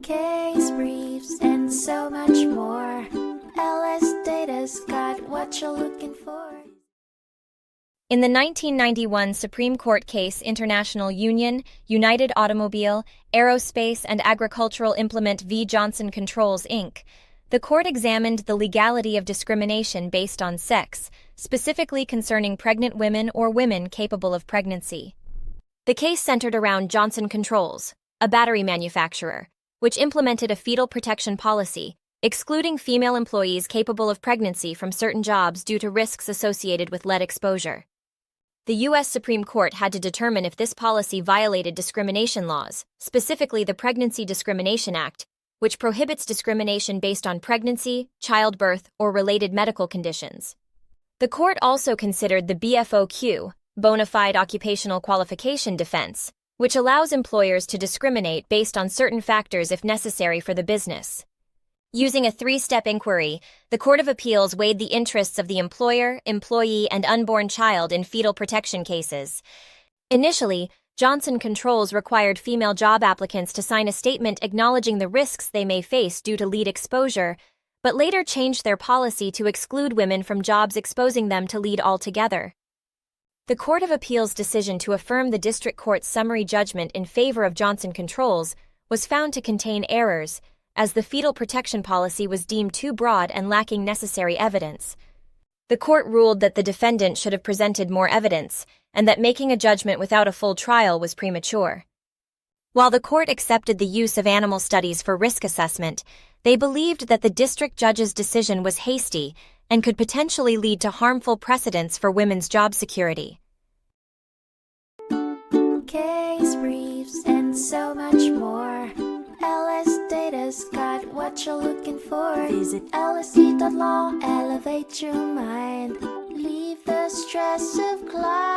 case briefs, and so much more. LS Data's got what you're looking for. In the 1991 Supreme Court case International Union, United Automobile, Aerospace, and Agricultural Implement v. Johnson Controls, Inc., the court examined the legality of discrimination based on sex, specifically concerning pregnant women or women capable of pregnancy. The case centered around Johnson Controls, a battery manufacturer, which implemented a fetal protection policy, excluding female employees capable of pregnancy from certain jobs due to risks associated with lead exposure. The U.S. Supreme Court had to determine if this policy violated discrimination laws, specifically the Pregnancy Discrimination Act, which prohibits discrimination based on pregnancy, childbirth, or related medical conditions. The court also considered the BFOQ, bona fide occupational qualification defense, which allows employers to discriminate based on certain factors if necessary for the business. Using a three-step inquiry, the Court of Appeals weighed the interests of the employer, employee, and unborn child in fetal protection cases. Initially, Johnson Controls required female job applicants to sign a statement acknowledging the risks they may face due to lead exposure, but later changed their policy to exclude women from jobs exposing them to lead altogether. The Court of Appeals' decision to affirm the district court's summary judgment in favor of Johnson Controls was found to contain errors, as the fetal protection policy was deemed too broad and lacking necessary evidence. The court ruled that the defendant should have presented more evidence, and that making a judgment without a full trial was premature. While the court accepted the use of animal studies for risk assessment, they believed that the district judge's decision was hasty and could potentially lead to harmful precedents for women's job security. Case briefs, and so much more. LS Data's got what you're looking for. Visit lsd.law, elevate your mind. Leave the stress of climb.